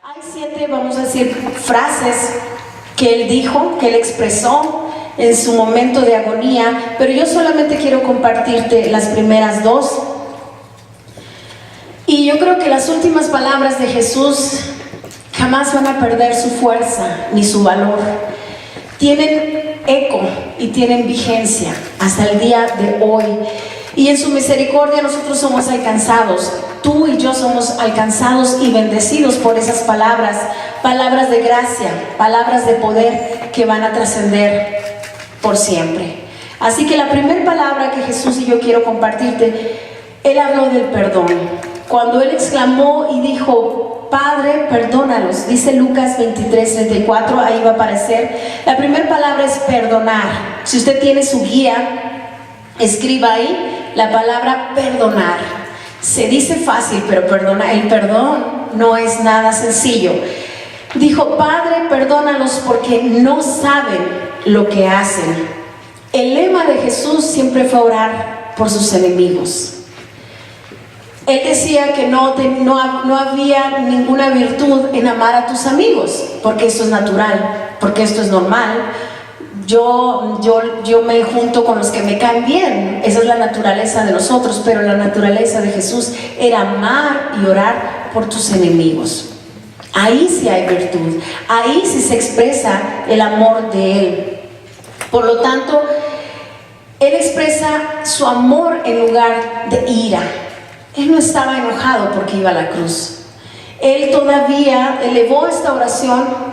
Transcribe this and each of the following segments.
Hay 7, vamos a decir, frases que él dijo, que él expresó en su momento de agonía, pero yo solamente quiero compartirte las primeras 2. Y yo creo que las últimas palabras de Jesús jamás van a perder su fuerza ni su valor. Tienen eco y tienen vigencia hasta el día de hoy. Y en su misericordia nosotros somos alcanzados. Tú y yo somos alcanzados y bendecidos por esas palabras, palabras de gracia, palabras de poder que van a trascender por siempre. Así que la primera palabra que Jesús y yo quiero compartirte, Él habló del perdón. Cuando Él exclamó y dijo, Padre, perdónalos, dice Lucas 23:34, ahí va a aparecer. La primera palabra es perdonar. Si usted tiene su guía, escriba ahí la palabra perdonar. Se dice fácil, pero el perdón no es nada sencillo. Dijo, Padre, perdónalos porque no saben lo que hacen. El lema de Jesús siempre fue orar por sus enemigos. Él decía que no había ninguna virtud en amar a tus amigos, porque esto es natural, porque esto es normal. Yo me junto con los que me caen bien, esa es la naturaleza de nosotros, pero la naturaleza de Jesús era amar y orar por tus enemigos. Ahí sí hay virtud, ahí sí se expresa el amor de Él. Por lo tanto, Él expresa su amor en lugar de ira. Él no estaba enojado porque iba a la cruz. Él todavía elevó esta oración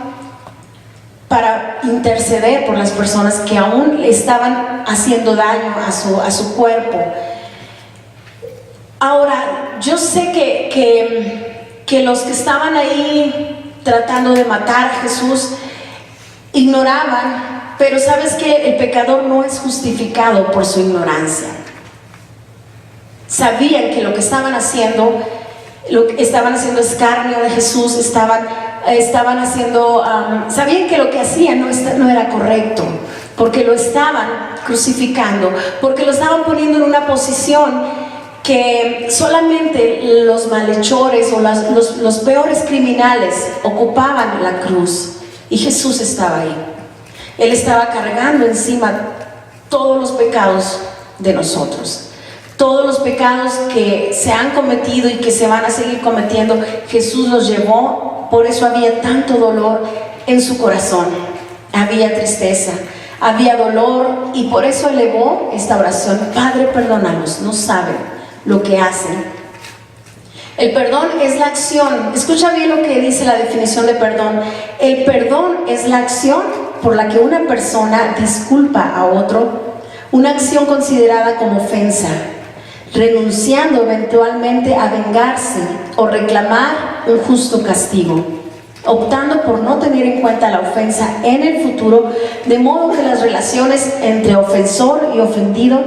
para interceder por las personas que aún le estaban haciendo daño a su cuerpo. Ahora, yo sé que los que estaban ahí tratando de matar a Jesús ignoraban, pero sabes que el pecador no es justificado por su ignorancia. Sabían que lo que estaban haciendo escarnio de Jesús, estaban haciendo, sabían que lo que hacían no era correcto, porque lo estaban crucificando, porque lo estaban poniendo en una posición que solamente los malhechores o los peores criminales ocupaban la cruz, y Jesús estaba ahí. Él estaba cargando encima todos los pecados de nosotros. Todos los pecados que se han cometido y que se van a seguir cometiendo, Jesús los llevó. Por eso había tanto dolor en su corazón. Había tristeza, había dolor, y por eso elevó esta oración. Padre, perdónalos, no saben lo que hacen. El perdón es la acción. Escucha bien lo que dice la definición de perdón. El perdón es la acción por la que una persona disculpa a otro, una acción considerada como ofensa, renunciando eventualmente a vengarse o reclamar un justo castigo, optando por no tener en cuenta la ofensa en el futuro, de modo que las relaciones entre ofensor y ofendido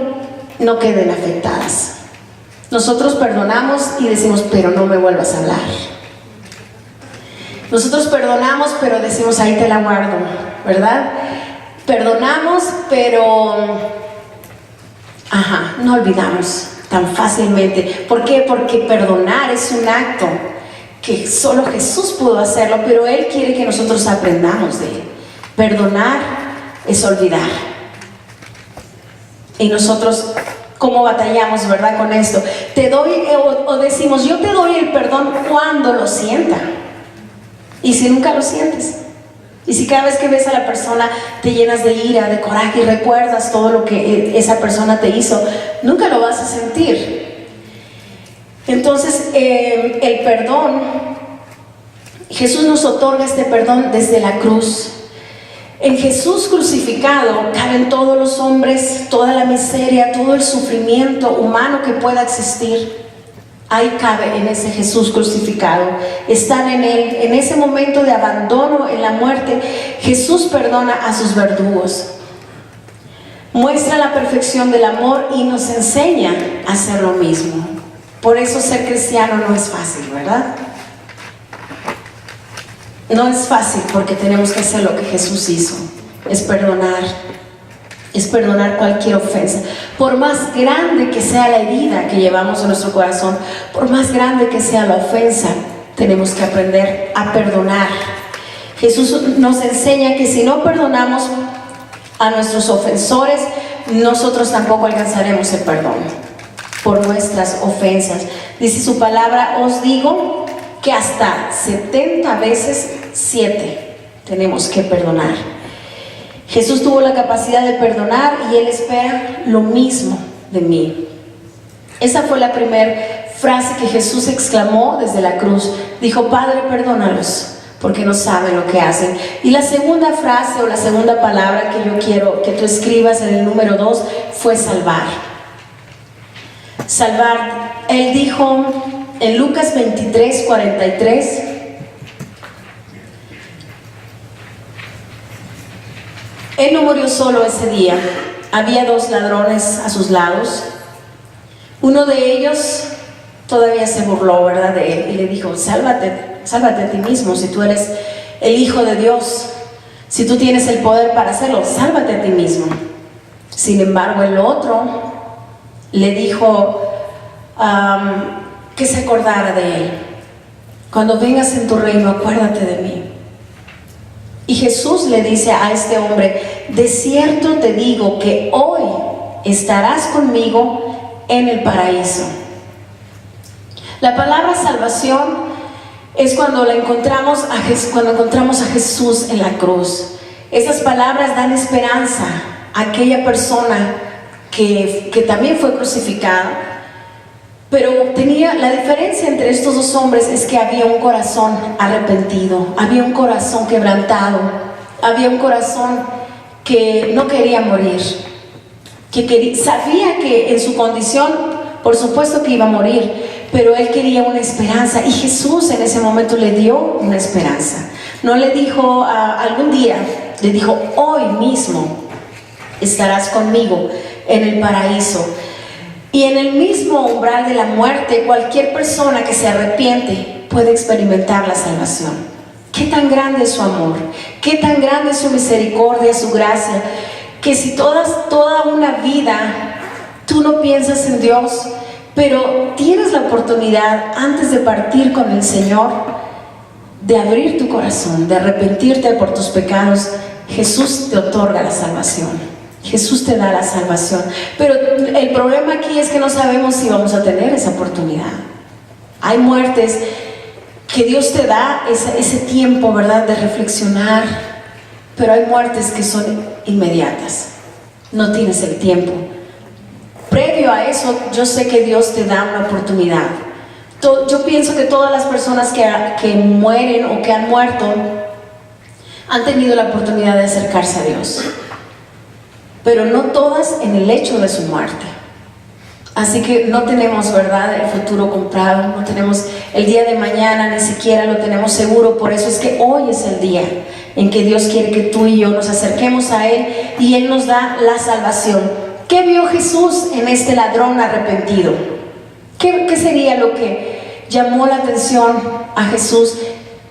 no queden afectadas. Nosotros perdonamos y decimos, pero no me vuelvas a hablar. Nosotros perdonamos, pero decimos, ahí te la guardo, ¿verdad? Perdonamos, pero no olvidamos tan fácilmente. ¿Por qué? Porque perdonar es un acto que solo Jesús pudo hacerlo, pero Él quiere que nosotros aprendamos de Él. Perdonar es olvidar. Y nosotros, ¿cómo batallamos, verdad, con esto? Te doy, o decimos, yo te doy el perdón cuando lo sienta. ¿Y si nunca lo sientes? Y si cada vez que ves a la persona te llenas de ira, de coraje y recuerdas todo lo que esa persona te hizo, nunca lo vas a sentir. Entonces, el perdón, Jesús nos otorga este perdón desde la cruz. En Jesús crucificado caben todos los hombres, toda la miseria, todo el sufrimiento humano que pueda existir. Ahí cabe en ese Jesús crucificado. Están en Él. En ese momento de abandono, en la muerte, Jesús perdona a sus verdugos. Muestra la perfección del amor y nos enseña a hacer lo mismo. Por eso ser cristiano no es fácil, ¿verdad? No es fácil porque tenemos que hacer lo que Jesús hizo. Es perdonar cualquier ofensa. Por más grande que sea la herida que llevamos en nuestro corazón, por más grande que sea la ofensa, tenemos que aprender a perdonar. Jesús nos enseña que si no perdonamos a nuestros ofensores, nosotros tampoco alcanzaremos el perdón por nuestras ofensas. Dice su palabra, os digo que hasta 70 veces 7 tenemos que perdonar. Jesús tuvo la capacidad de perdonar y Él espera lo mismo de mí. Esa fue la primera frase que Jesús exclamó desde la cruz. Dijo, Padre, perdónalos, porque no saben lo que hacen. Y la segunda frase o la segunda palabra que yo quiero que tú escribas en el número 2 fue salvar. Salvar. Él dijo en Lucas 23:43, Él no murió solo ese día. Había 2 ladrones a sus lados. Uno de ellos todavía se burló, ¿verdad?, de él y le dijo, sálvate a ti mismo. Si tú eres el Hijo de Dios, si tú tienes el poder para hacerlo, sálvate a ti mismo. Sin embargo, el otro le dijo que se acordara de él. Cuando vengas en tu reino, acuérdate de mí. Y Jesús le dice a este hombre, de cierto te digo que hoy estarás conmigo en el paraíso. La palabra salvación es cuando encontramos a Jesús en la cruz. Esas palabras dan esperanza a aquella persona que también fue crucificada, pero tenía la diferencia entre estos 2 hombres es que había un corazón arrepentido, había un corazón quebrantado, había un corazón que no quería morir, sabía que en su condición, por supuesto que iba a morir, pero él quería una esperanza y Jesús en ese momento le dio una esperanza. No le dijo algún día, le dijo, hoy mismo estarás conmigo en el paraíso. Y en el mismo umbral de la muerte, cualquier persona que se arrepiente puede experimentar la salvación. Qué tan grande es su amor, qué tan grande es su misericordia, su gracia, que si toda una vida tú no piensas en Dios, pero tienes la oportunidad antes de partir con el Señor de abrir tu corazón, de arrepentirte por tus pecados, Jesús te otorga la salvación. Jesús te da la salvación. Pero el problema aquí es que no sabemos si vamos a tener esa oportunidad. Hay muertes que Dios te da ese tiempo, ¿verdad?, de reflexionar, pero hay muertes que son inmediatas. No tienes el tiempo. Previo a eso, yo sé que Dios te da una oportunidad. Yo pienso que todas las personas que mueren o que han muerto han tenido la oportunidad de acercarse a Dios, pero no todas en el hecho de su muerte. Así que no tenemos, ¿verdad?, el futuro comprado, no tenemos el día de mañana, ni siquiera lo tenemos seguro. Por eso es que hoy es el día en que Dios quiere que tú y yo nos acerquemos a Él y Él nos da la salvación. ¿Qué vio Jesús en este ladrón arrepentido? ¿Qué sería lo que llamó la atención a Jesús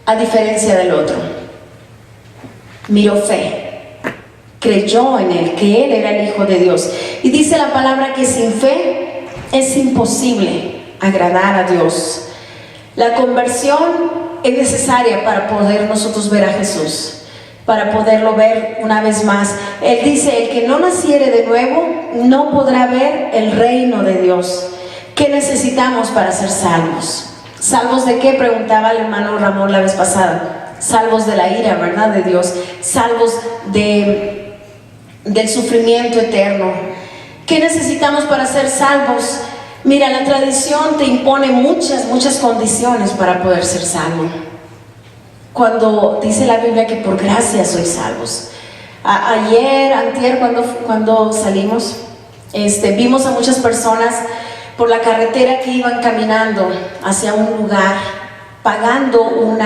a diferencia del otro? Miró fe. Creyó en Él, que Él era el Hijo de Dios. Y dice la palabra que sin fe es imposible agradar a Dios. La conversión es necesaria para poder nosotros ver a Jesús, para poderlo ver una vez más. Él dice, el que no naciere de nuevo no podrá ver el reino de Dios. ¿Qué necesitamos para ser salvos? ¿Salvos de qué?, preguntaba el hermano Ramón la vez pasada. Salvos de la ira, ¿verdad?, de Dios. Salvos del sufrimiento eterno. ¿Qué necesitamos para ser salvos? Mira, la tradición te impone muchas condiciones para poder ser salvo. Cuando dice la Biblia que por gracia sois salvos. Antier, cuando salimos, vimos a muchas personas por la carretera que iban caminando hacia un lugar, pagando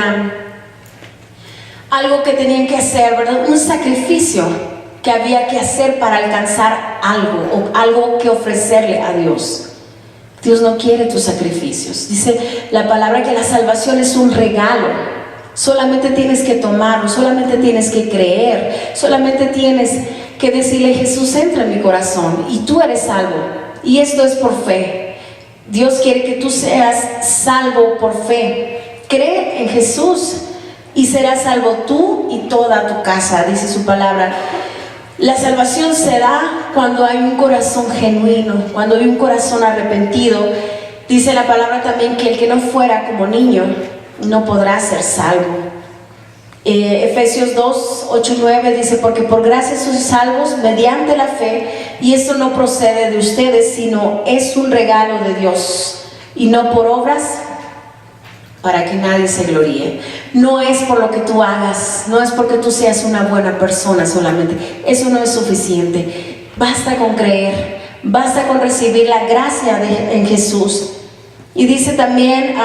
algo que tenían que hacer, ¿verdad?, un sacrificio que había que hacer para alcanzar algo, o algo que ofrecerle a Dios. Dios no quiere tus sacrificios. Dice la palabra que la salvación es un regalo. Solamente tienes que tomarlo, solamente tienes que creer, solamente tienes que decirle, Jesús, entra en mi corazón y tú eres salvo. Y esto es por fe. Dios quiere que tú seas salvo por fe. cree en Jesús y serás salvo tú y toda tu casa, dice su palabra. La salvación se da cuando hay un corazón genuino, cuando hay un corazón arrepentido. Dice la palabra también que el que no fuera como niño no podrá ser salvo. Efesios 2, 8 y 9 dice: porque por gracia sois salvos mediante la fe, y esto no procede de ustedes, sino es un regalo de Dios, y no por obras, para que nadie se gloríe. No es por lo que tú hagas, no es porque tú seas una buena persona solamente. Eso no es suficiente. Basta con creer, basta con recibir la gracia en Jesús. Y dice también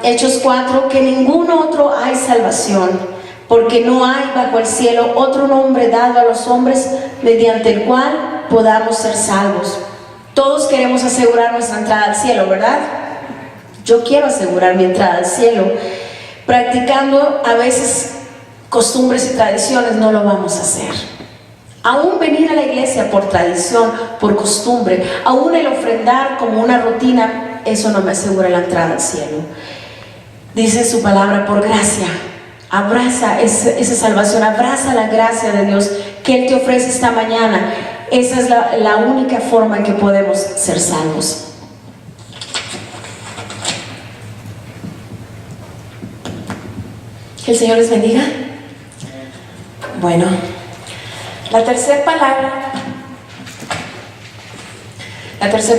Hechos 4 que ningún otro hay salvación, porque no hay bajo el cielo otro nombre dado a los hombres mediante el cual podamos ser salvos. Todos queremos asegurar nuestra entrada al cielo, ¿verdad? Yo quiero asegurar mi entrada al cielo. Practicando a veces costumbres y tradiciones no lo vamos a hacer. Aún venir a la iglesia por tradición, por costumbre, aún el ofrendar como una rutina, eso no me asegura la entrada al cielo. Dice su palabra: por gracia. Abraza esa salvación, abraza la gracia de Dios que Él te ofrece esta mañana. Esa es la única forma en que podemos ser salvos. Que el Señor les bendiga. Bueno, la tercera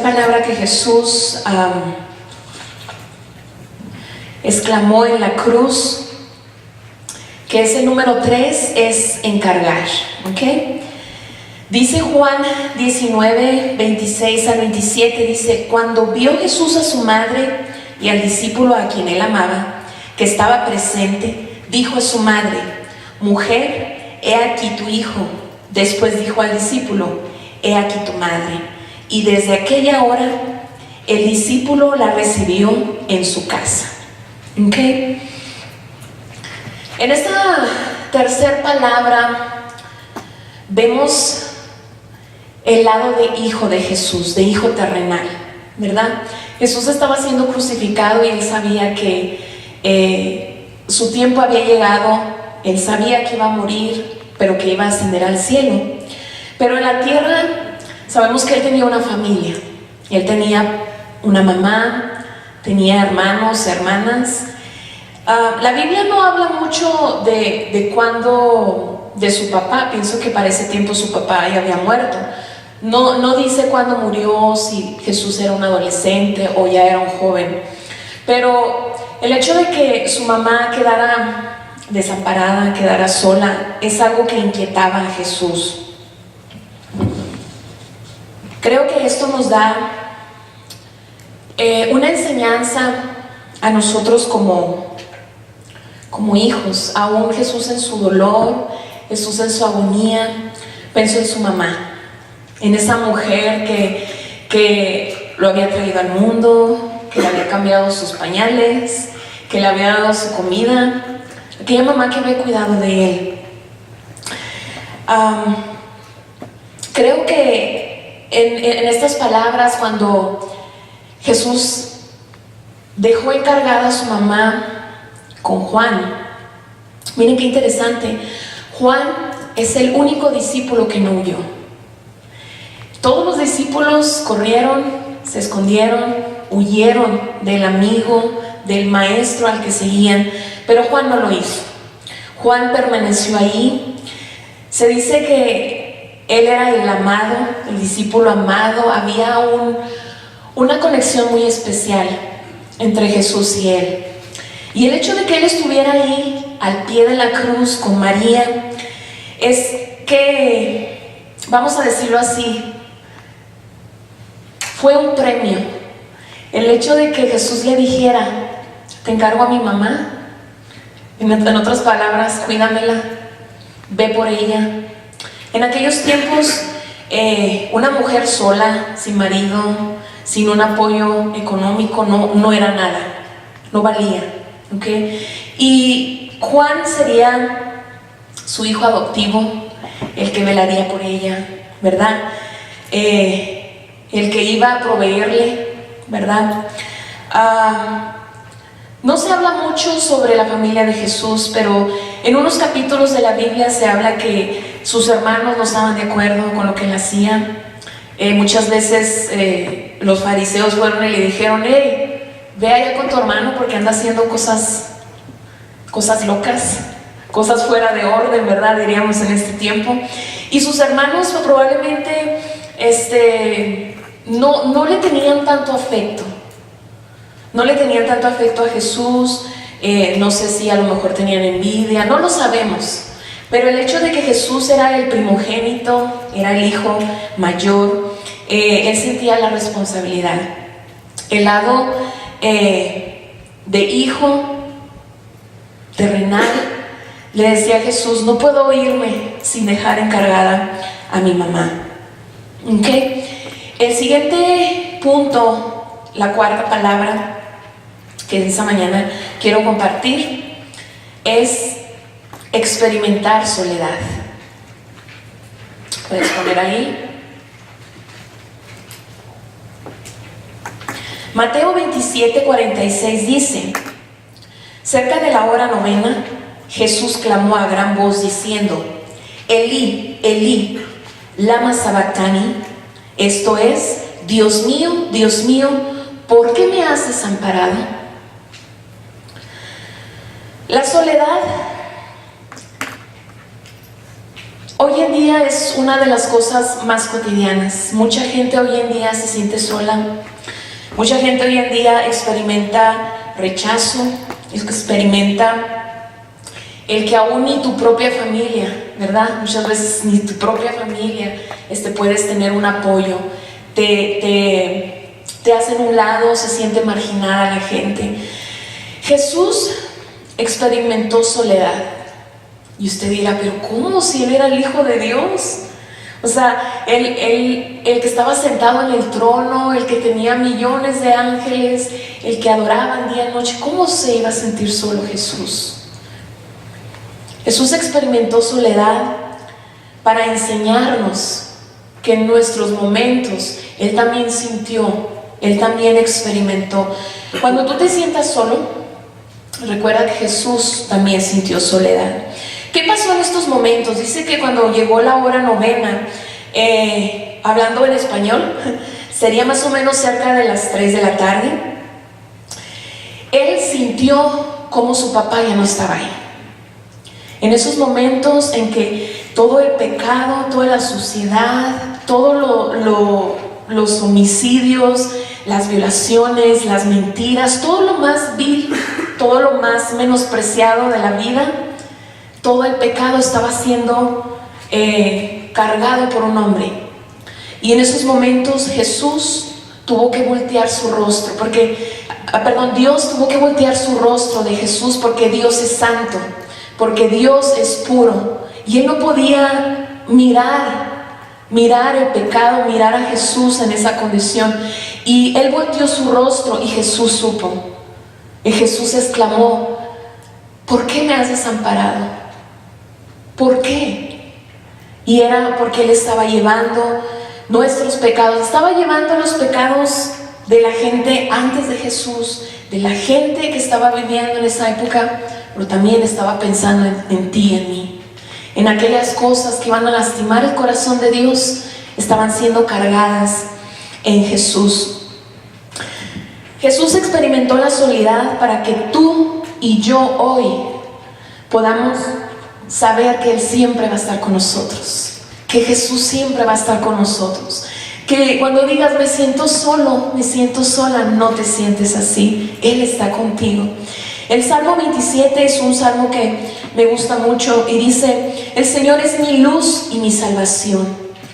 palabra que Jesús exclamó en la cruz, que es el número 3, es encargar, ¿ok? Dice Juan 19, 26 al 27, dice: cuando vio Jesús a su madre y al discípulo a quien él amaba, que estaba presente, dijo a su madre: mujer, he aquí tu hijo. Después dijo al discípulo: he aquí tu madre. Y desde aquella hora el discípulo la recibió en su casa, ¿ok? En esta tercera palabra vemos el lado de hijo de Jesús, de hijo terrenal, ¿verdad? Jesús estaba siendo crucificado y él sabía que su tiempo había llegado. Él sabía que iba a morir, pero que iba a ascender al cielo. Pero en la tierra sabemos que él tenía una familia. Él tenía una mamá, tenía hermanos, hermanas. La Biblia no habla mucho de cuándo, de su papá. Pienso que para ese tiempo su papá ya había muerto. No dice cuándo murió, si Jesús era un adolescente o ya era un joven. Pero el hecho de que su mamá quedara desamparada, quedara sola, es algo que inquietaba a Jesús. Creo que esto nos da una enseñanza a nosotros como hijos. Aún Jesús en su dolor, Jesús en su agonía, pensó en su mamá, en esa mujer que lo había traído al mundo, que le había cambiado sus pañales, que le había dado su comida, aquella mamá que había cuidado de él. Creo que en estas palabras, cuando Jesús dejó encargada a su mamá con Juan, miren qué interesante. Juan es el único discípulo que no huyó. Todos los discípulos corrieron, se escondieron, huyeron del amigo, del maestro al que seguían, pero Juan no lo hizo. Juan permaneció ahí. Se dice que él era el amado, el discípulo amado. Había una conexión muy especial entre Jesús y él. Y el hecho de que él estuviera ahí al pie de la cruz con María es que, vamos a decirlo así, fue un premio. El hecho de que Jesús le dijera: te encargo a mi mamá, en otras palabras, cuídamela, ve por ella. En aquellos tiempos, una mujer sola, sin marido, sin un apoyo económico, no era nada, no valía, ¿ok? Y Juan sería su hijo adoptivo, el que velaría por ella, ¿verdad? El que iba a proveerle, ¿verdad? No se habla mucho sobre la familia de Jesús, pero en unos capítulos de la Biblia se habla que sus hermanos no estaban de acuerdo con lo que él hacía. Muchas veces los fariseos fueron y le dijeron: hey, ve allá con tu hermano porque anda haciendo cosas locas, cosas fuera de orden, ¿verdad? Diríamos en este tiempo. Y sus hermanos probablemente no le tenían tanto afecto. No le tenían tanto afecto a Jesús. No sé si a lo mejor tenían envidia, no lo sabemos. Pero el hecho de que Jesús era el primogénito, era el hijo mayor, él sentía la responsabilidad. El lado de hijo terrenal le decía a Jesús: no puedo irme sin dejar encargada a mi mamá. ¿Okay? El siguiente punto, la cuarta palabra que esta mañana quiero compartir, es experimentar soledad. Puedes poner ahí. Mateo 27:46 dice: cerca de la hora novena, Jesús clamó a gran voz diciendo: Elí, Elí, lama sabactani. Esto es: Dios mío, ¿por qué me has desamparado? La soledad hoy en día es una de las cosas más cotidianas. Mucha gente hoy en día se siente sola. Mucha gente hoy en día experimenta rechazo, experimenta el que aún ni tu propia familia, ¿verdad? Muchas veces ni tu propia familia puedes tener un apoyo. Te hacen un lado, se siente marginada la gente. Jesús experimentó soledad. Y usted dirá: pero ¿cómo, si él era el Hijo de Dios? O sea, el que estaba sentado en el trono, el que tenía millones de ángeles, el que adoraban día y noche, ¿cómo se iba a sentir solo Jesús? Jesús experimentó soledad para enseñarnos que en nuestros momentos Él también sintió, Él también experimentó. Cuando tú te sientas solo, recuerda que Jesús también sintió soledad. ¿Qué pasó en estos momentos? Dice que cuando llegó la hora novena, hablando en español, sería más o menos cerca de las 3 de la tarde, Él sintió como su papá ya no estaba ahí. En esos momentos en que todo el pecado, toda la suciedad, todos los homicidios, las violaciones, las mentiras, todo lo más vil, todo lo más menospreciado de la vida, todo el pecado estaba siendo cargado por un hombre. Y en esos momentos Jesús tuvo que voltear su rostro, Dios tuvo que voltear su rostro de Jesús, porque Dios es santo, porque Dios es puro, y Él no podía mirar el pecado, mirar a Jesús en esa condición. Y Él volteó su rostro y Jesús supo. Y Jesús exclamó: ¿por qué me has desamparado? ¿Por qué? Y era porque Él estaba llevando nuestros pecados, estaba llevando los pecados de la gente antes de Jesús, de la gente que estaba viviendo en esa época, pero también estaba pensando en ti y en mí. En aquellas cosas que iban a lastimar el corazón de Dios, estaban siendo cargadas en Jesús. Jesús experimentó la soledad para que tú y yo hoy podamos saber que Él siempre va a estar con nosotros, que Jesús siempre va a estar con nosotros. Que cuando digas: me siento solo, me siento sola, no te sientes así. Él está contigo. El Salmo 27 es un salmo que me gusta mucho y dice: el Señor es mi luz y mi salvación,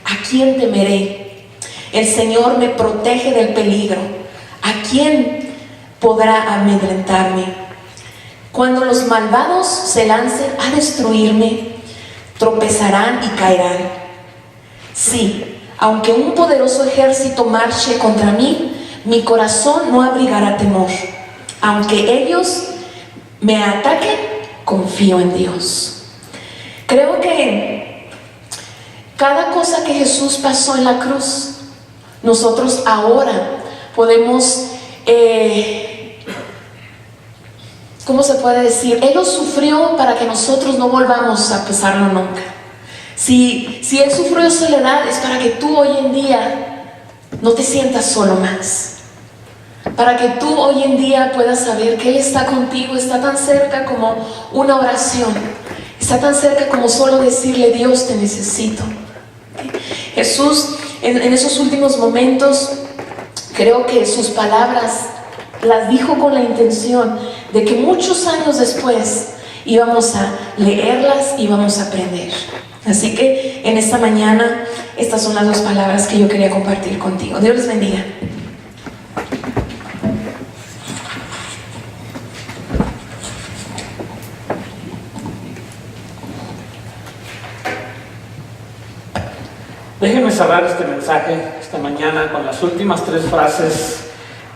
¿a quién temeré? El Señor me protege del peligro, ¿a quién podrá amedrentarme? Cuando los malvados se lancen a destruirme, tropezarán y caerán. Sí, aunque un poderoso ejército marche contra mí, mi corazón no abrigará temor. Aunque ellos me ataquen, confío en Dios. Creo que cada cosa que Jesús pasó en la cruz, nosotros ahora podemos ¿cómo se puede decir? Él lo sufrió para que nosotros no volvamos a pesarlo nunca. Si Él sufrió soledad, es para que tú hoy en día no te sientas solo más. Para que tú hoy en día puedas saber que Él está contigo, está tan cerca como una oración, está tan cerca como solo decirle: Dios, te necesito. Jesús, en esos últimos momentos, creo que sus palabras las dijo con la intención de que muchos años después íbamos a leerlas y íbamos a aprender. Así que en esta mañana, estas son las dos palabras que yo quería compartir contigo. Dios les bendiga. Déjenme cerrar este mensaje esta mañana con las últimas 3 frases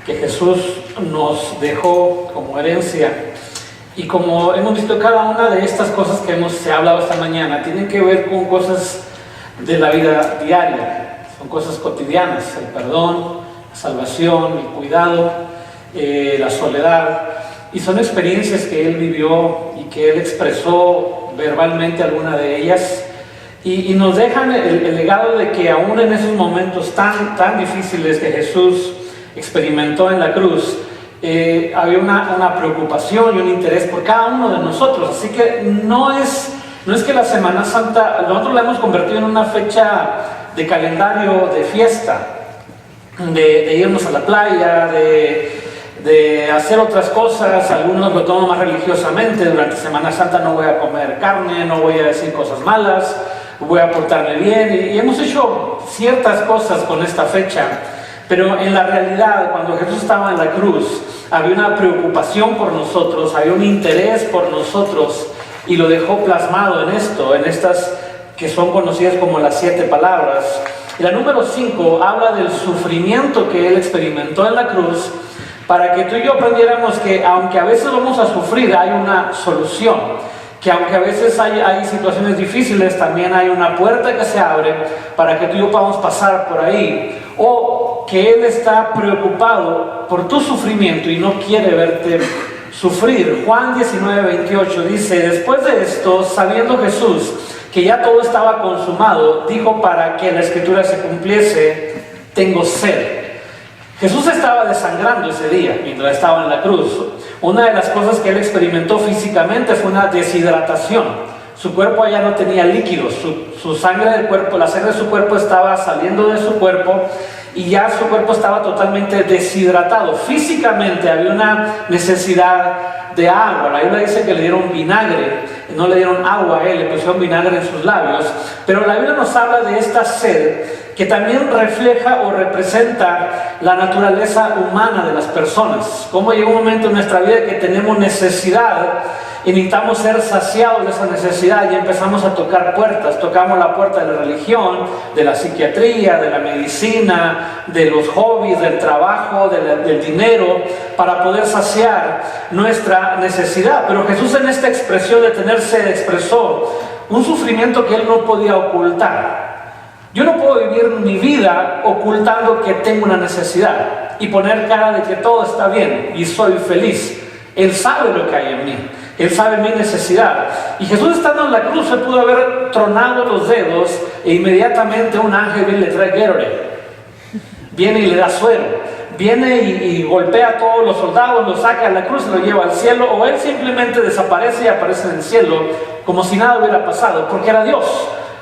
que Jesús nos dejó como herencia. Y como hemos visto, cada una de estas cosas que se ha hablado esta mañana tienen que ver con cosas de la vida diaria, son cosas cotidianas: el perdón, la salvación, el cuidado, la soledad, y son experiencias que Él vivió y que Él expresó verbalmente, alguna de ellas. Y nos dejan el legado de que aún en esos momentos tan difíciles que Jesús experimentó en la cruz, había una preocupación y un interés por cada uno de nosotros. Así que no es que la Semana Santa nosotros la hemos convertido en una fecha de calendario de fiesta, de irnos a la playa, de hacer otras cosas. Algunos lo toman más religiosamente: durante Semana Santa no voy a comer carne, no voy a decir cosas malas, voy a portarme bien, y hemos hecho ciertas cosas con esta fecha. Pero en la realidad, cuando Jesús estaba en la cruz, había una preocupación por nosotros, había un interés por nosotros, y lo dejó plasmado en estas que son conocidas como las 7 palabras. Y la número 5 habla del sufrimiento que Él experimentó en la cruz, para que tú y yo aprendiéramos que aunque a veces vamos a sufrir, hay una solución. Que aunque a veces hay situaciones difíciles, también hay una puerta que se abre para que tú y yo podamos pasar por ahí. O que Él está preocupado por tu sufrimiento y no quiere verte sufrir. Juan 19:28 dice: después de esto, sabiendo Jesús que ya todo estaba consumado, dijo, para que la escritura se cumpliese: tengo sed. Jesús estaba desangrando ese día mientras estaba en la cruz. Una de las cosas que Él experimentó físicamente fue una deshidratación. Su cuerpo ya no tenía líquidos, su sangre del cuerpo, la sangre de su cuerpo estaba saliendo de su cuerpo, y ya su cuerpo estaba totalmente deshidratado. Físicamente había una necesidad de agua. La Biblia dice que le dieron vinagre, no le dieron agua a Él, le pusieron vinagre en sus labios. Pero la Biblia nos habla de esta sed que también refleja o representa la naturaleza humana de las personas. Cómo llega un momento en nuestra vida que tenemos necesidad y necesitamos ser saciados de esa necesidad, y empezamos a tocar puertas. Tocamos la puerta de la religión, de la psiquiatría, de la medicina, de los hobbies, del trabajo, del dinero, para poder saciar nuestra necesidad. Pero Jesús, en esta expresión de tener sed, expresó un sufrimiento que Él no podía ocultar. Yo no puedo vivir mi vida ocultando que tengo una necesidad y poner cara de que todo está bien y soy feliz. Él sabe lo que hay en mí. Él sabe mi necesidad. Y Jesús, estando en la cruz, se pudo haber tronado los dedos e inmediatamente un ángel viene y le trae Gatorade. Viene y le da suero. Viene y golpea a todos los soldados, lo saca a la cruz y lo lleva al cielo. O Él simplemente desaparece y aparece en el cielo como si nada hubiera pasado, porque era Dios.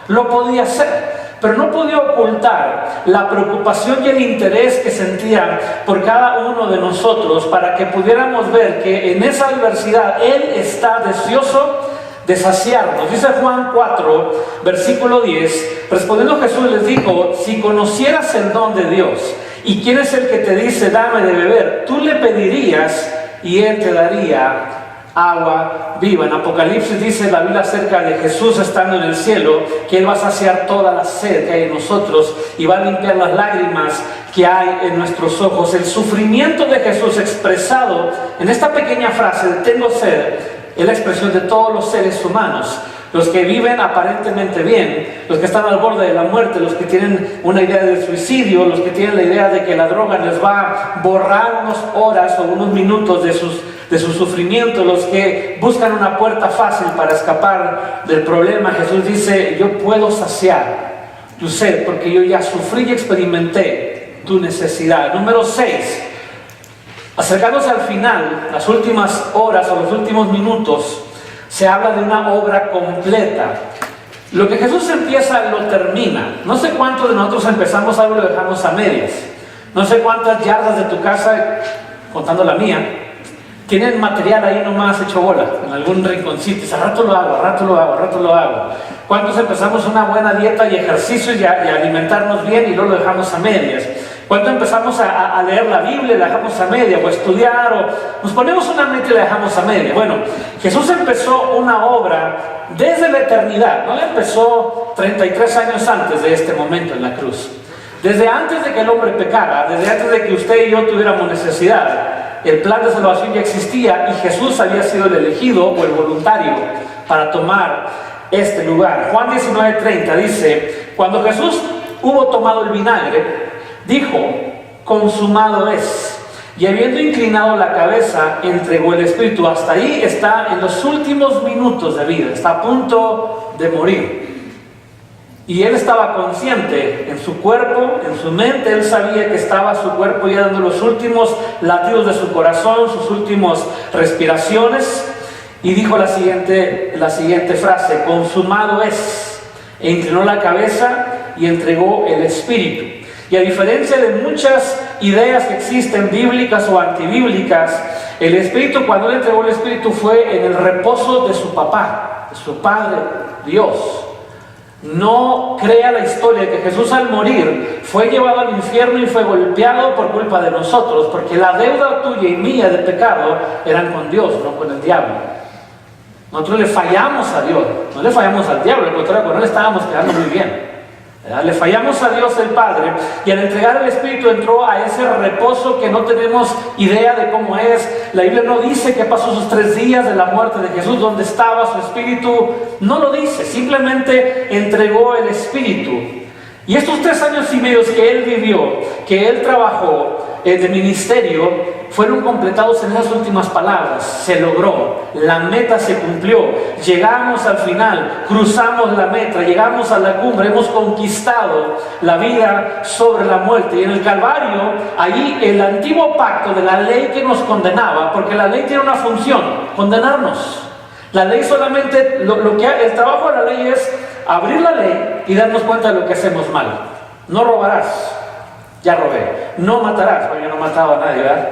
Lo podía hacer. Pero no podía ocultar la preocupación y el interés que sentía por cada uno de nosotros, para que pudiéramos ver que en esa adversidad Él está deseoso de saciarnos. Dice Juan 4, versículo 10, respondiendo Jesús les dijo: si conocieras el don de Dios y quién es el que te dice dame de beber, tú le pedirías y Él te daría agua viva. En Apocalipsis dice la Biblia acerca de Jesús estando en el cielo, que Él va a saciar toda la sed que hay en nosotros y va a limpiar las lágrimas que hay en nuestros ojos. El sufrimiento de Jesús expresado en esta pequeña frase de tengo sed es la expresión de todos los seres humanos. Los que viven aparentemente bien, los que están al borde de la muerte, los que tienen una idea del suicidio, los que tienen la idea de que la droga les va a borrar unas horas o unos minutos de de su sufrimiento, los que buscan una puerta fácil para escapar del problema. Jesús dice: yo puedo saciar tu sed porque yo ya sufrí y experimenté tu necesidad. Número 6, acercándose al final, las últimas horas o los últimos minutos, se habla de una obra completa. Lo que Jesús empieza lo termina. No sé cuántos de nosotros empezamos algo y lo dejamos a medias. No sé cuántas yardas de tu casa, contando la mía, tienen material ahí nomás hecho bola, en algún rinconcito. Al rato lo hago, al rato lo hago, al rato lo hago. ¿Cuántos empezamos una buena dieta y ejercicio y alimentarnos bien y luego lo dejamos a medias? ¿Cuántos empezamos a leer la Biblia y la dejamos a media? O a estudiar, o nos ponemos una meta y la dejamos a media. Bueno, Jesús empezó una obra desde la eternidad. No la empezó 33 años antes de este momento en la cruz. Desde antes de que el hombre pecara, desde antes de que usted y yo tuviéramos necesidad, el plan de salvación ya existía y Jesús había sido el elegido o el voluntario para tomar este lugar. Juan 19:30 dice: cuando Jesús hubo tomado el vinagre, dijo: consumado es. Y habiendo inclinado la cabeza, entregó el espíritu. Hasta ahí está en los últimos minutos de vida, está a punto de morir. Y él estaba consciente en su cuerpo, en su mente. Él sabía que estaba su cuerpo ya dando los últimos latidos de su corazón, sus últimas respiraciones. Y dijo la siguiente frase: consumado es. E inclinó la cabeza y entregó el espíritu. Y a diferencia de muchas ideas que existen, bíblicas o antibíblicas, el espíritu, cuando él entregó el espíritu, fue en el reposo de su papá, de su Padre Dios. No crea la historia de que Jesús al morir fue llevado al infierno y fue golpeado por culpa de nosotros, porque la deuda tuya y mía de pecado eran con Dios, no con el diablo. Nosotros le fallamos a Dios, no le fallamos al diablo, al contrario, con él estábamos quedando muy bien. Le fallamos a Dios el Padre, y al entregar el Espíritu entró a ese reposo que no tenemos idea de cómo es. La Biblia no dice qué pasó esos 3 días de la muerte de Jesús, dónde estaba su Espíritu, no lo dice, simplemente entregó el Espíritu. Y estos 3 años y medio que él vivió, que él trabajó de ministerio, fueron completados en esas últimas palabras: se logró, la meta se cumplió, llegamos al final, cruzamos la meta, llegamos a la cumbre, hemos conquistado la vida sobre la muerte. Y en el Calvario, allí el antiguo pacto de la ley que nos condenaba, porque la ley tiene una función: condenarnos. La ley solamente, el trabajo de la ley es abrir la ley y darnos cuenta de lo que hacemos mal. No robarás. Ya robé. No matarás, porque yo no he matado a nadie, ¿verdad?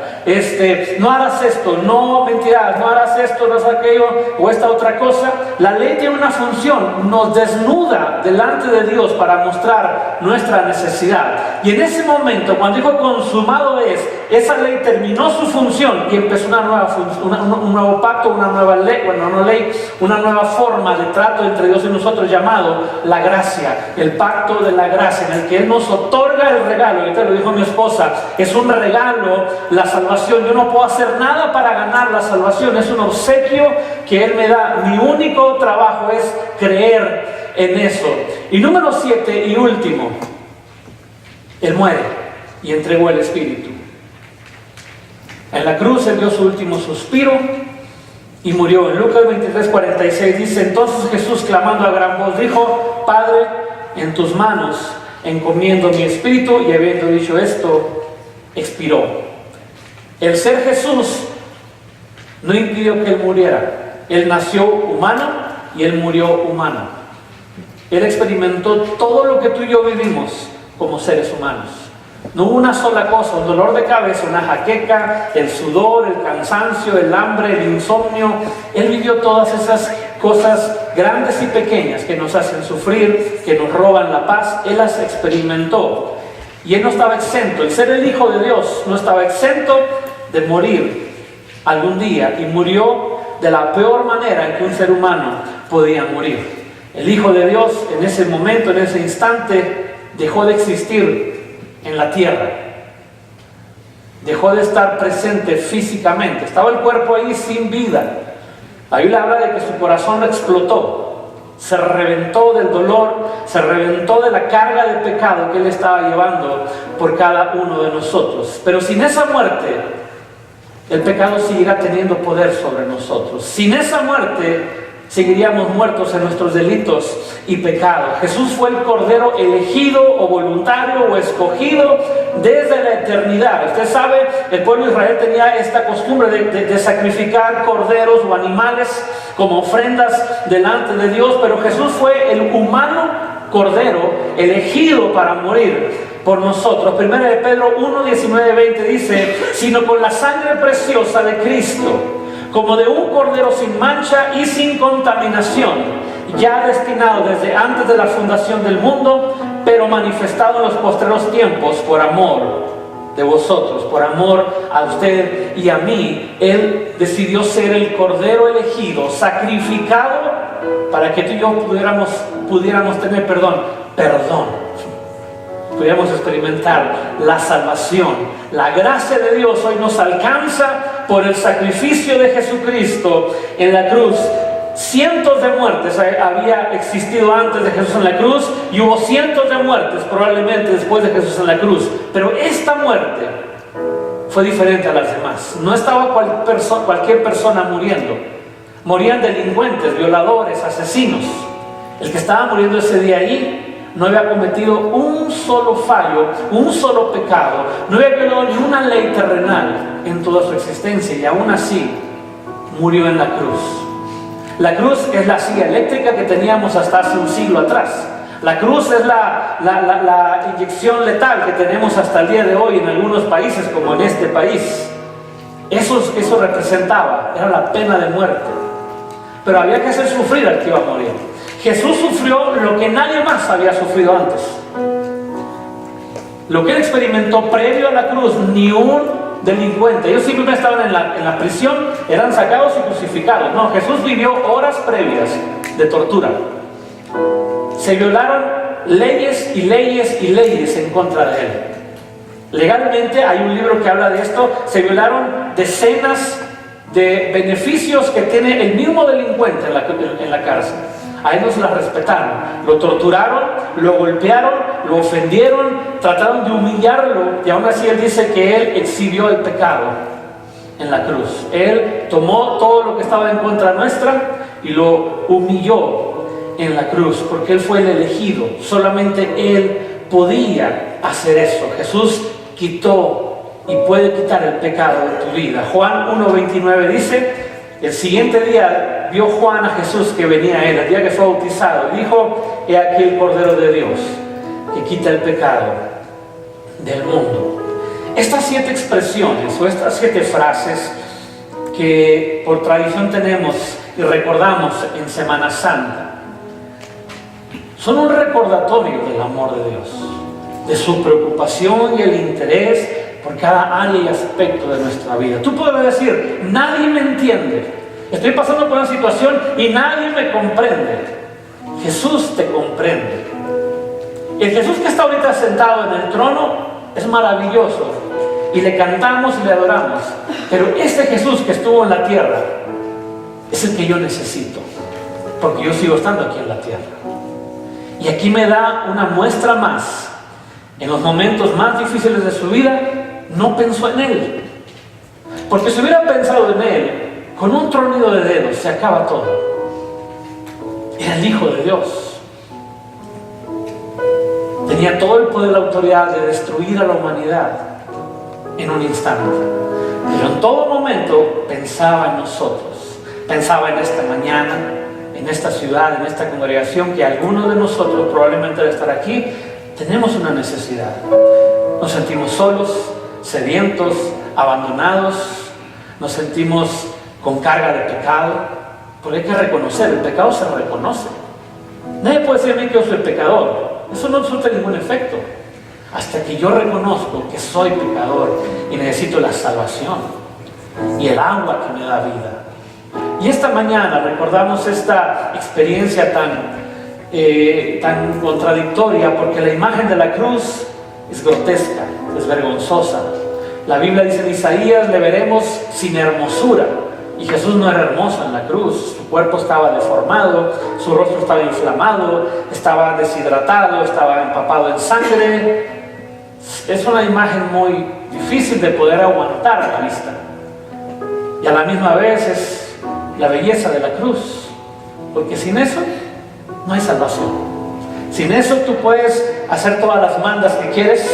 No harás esto, no mentirás, no harás esto, no harás aquello o esta otra cosa. La ley tiene una función: nos desnuda delante de Dios para mostrar nuestra necesidad. Y en ese momento, cuando dijo consumado es, esa ley terminó su función y empezó una nueva un nuevo pacto, una nueva ley, bueno, no ley, una nueva forma de trato entre Dios y nosotros, llamado la gracia, el pacto de la gracia, en el que Él nos otorga el regalo. Ahorita lo dijo mi esposa, es un regalo la salvación. Yo no puedo hacer nada para ganar la salvación, es un obsequio que Él me da. Mi único trabajo es creer en eso. Y número 7 y último, Él muere y entregó el Espíritu. En la cruz Él dio su último suspiro y murió. En Lucas 23:46 dice: entonces Jesús, clamando a gran voz, dijo: Padre, en tus manos encomiendo mi espíritu. Y habiendo dicho esto, expiró. El ser Jesús no impidió que Él muriera. Él nació humano y Él murió humano. Él experimentó todo lo que tú y yo vivimos como seres humanos. No hubo una sola cosa: un dolor de cabeza, una jaqueca, el sudor, el cansancio, el hambre, el insomnio. Él vivió todas esas cosas grandes y pequeñas que nos hacen sufrir, que nos roban la paz. Él las experimentó y Él no estaba exento. El ser el Hijo de Dios no estaba exento de morir algún día, y murió de la peor manera en que un ser humano podía morir. El Hijo de Dios en ese momento, en ese instante, dejó de existir en la tierra, dejó de estar presente físicamente. Estaba el cuerpo ahí sin vida. La Biblia habla de que su corazón explotó, se reventó del dolor, se reventó de la carga de pecado que Él estaba llevando por cada uno de nosotros. Pero sin esa muerte, el pecado seguirá teniendo poder sobre nosotros. Sin esa muerte, seguiríamos muertos en nuestros delitos y pecados. Jesús fue el Cordero elegido o voluntario o escogido desde la eternidad. Usted sabe, el pueblo de Israel tenía esta costumbre de sacrificar corderos o animales como ofrendas delante de Dios, pero Jesús fue el humano Cordero elegido para morir por nosotros. 1 de Pedro 1, 19, 20 dice: sino con la sangre preciosa de Cristo, como de un cordero sin mancha y sin contaminación, ya destinado desde antes de la fundación del mundo, pero manifestado en los postreros tiempos por amor de vosotros, por amor a usted y a mí. Él decidió ser el cordero elegido, sacrificado, para que tú y yo pudiéramos tener perdón, pudiéramos experimentar la salvación. La gracia de Dios hoy nos alcanza por el sacrificio de Jesucristo en la cruz. Cientos de muertes había existido antes de Jesús en la cruz, y hubo cientos de muertes probablemente después de Jesús en la cruz, pero esta muerte fue diferente a las demás. No estaba cualquier persona muriendo. Morían delincuentes, violadores, asesinos. El que estaba muriendo ese día ahí no había cometido un solo fallo, un solo pecado, no había violado ni una ley terrenal en toda su existencia, y aún así murió en la cruz. La cruz es la silla eléctrica que teníamos hasta hace un siglo atrás. La cruz es la inyección letal que tenemos hasta el día de hoy en algunos países, como en este país. Eso representaba, era la pena de muerte. Pero había que hacer sufrir al que iba a morir. Jesús sufrió lo que nadie más había sufrido antes. Lo que él experimentó previo a la cruz, ni un delincuente. Ellos simplemente estaban en la prisión, eran sacados y crucificados. No, Jesús vivió horas previas de tortura. Se violaron leyes y leyes y leyes en contra de él. Legalmente hay un libro que habla de esto. Se violaron decenas de beneficios que tiene el mismo delincuente en la cárcel. A él no se las respetaron, lo torturaron, lo golpearon, lo ofendieron, trataron de humillarlo, y aún así él dice que él exhibió el pecado en la cruz. Él tomó todo lo que estaba en contra nuestra y lo humilló en la cruz, porque él fue el elegido. Solamente él podía hacer eso. Jesús quitó y puede quitar el pecado de tu vida. Juan 1:29 dice: el siguiente día vio Juan a Jesús que venía a él, el día que fue bautizado, y dijo: he aquí el Cordero de Dios que quita el pecado del mundo. Estas 7 expresiones o estas 7 frases que por tradición tenemos y recordamos en Semana Santa son un recordatorio del amor de Dios, de su preocupación y el interés por cada área y aspecto de nuestra vida. Tú podrás decir: nadie me entiende, estoy pasando por una situación y nadie me comprende. Jesús te comprende. El Jesús que está ahorita sentado en el trono es maravilloso, y le cantamos y le adoramos, pero este Jesús que estuvo en la tierra es el que yo necesito, porque yo sigo estando aquí en la tierra. Y aquí me da una muestra más. En los momentos más difíciles de su vida no pensó en él, porque si hubiera pensado en él, con un tronido de dedos se acaba todo. Era el Hijo de Dios, tenía todo el poder y la autoridad de destruir a la humanidad en un instante, pero en todo momento pensaba en nosotros, pensaba en esta mañana, en esta ciudad, en esta congregación, que algunos de nosotros probablemente al estar aquí tenemos una necesidad. Nos sentimos solos, sedientos, abandonados, nos sentimos con carga de pecado, porque hay que reconocer, el pecado se reconoce. Nadie puede decir a mí que yo soy pecador, eso no surte ningún efecto, hasta que yo reconozco que soy pecador y necesito la salvación y el agua que me da vida. Y esta mañana recordamos esta experiencia tan contradictoria, porque la imagen de la cruz es grotesca, es vergonzosa. La Biblia dice en Isaías: le veremos sin hermosura. Y Jesús no era hermoso en la cruz. Su cuerpo estaba deformado, su rostro estaba inflamado, estaba deshidratado, estaba empapado en sangre. Es una imagen muy difícil de poder aguantar a la vista. Y a la misma vez es la belleza de la cruz, porque sin eso no hay salvación. Sin eso tú puedes hacer todas las mandas que quieres,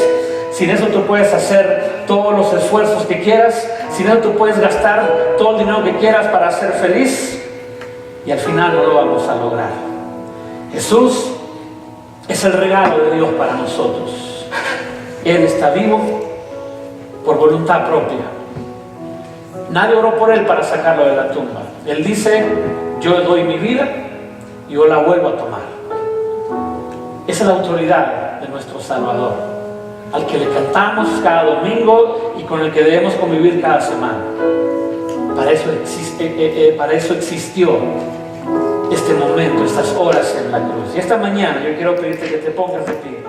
sin eso tú puedes hacer todos los esfuerzos que quieras, sin eso tú puedes gastar todo el dinero que quieras para ser feliz, y al final no lo vamos a lograr. Jesús es el regalo de Dios para nosotros. Él está vivo por voluntad propia. Nadie oró por Él para sacarlo de la tumba. Él dice: yo doy mi vida y yo la vuelvo a tomar. Esa es la autoridad de nuestro Salvador, al que le cantamos cada domingo y con el que debemos convivir cada semana. Para eso existió este momento, estas horas en la cruz. Y esta mañana yo quiero pedirte que te pongas de pie.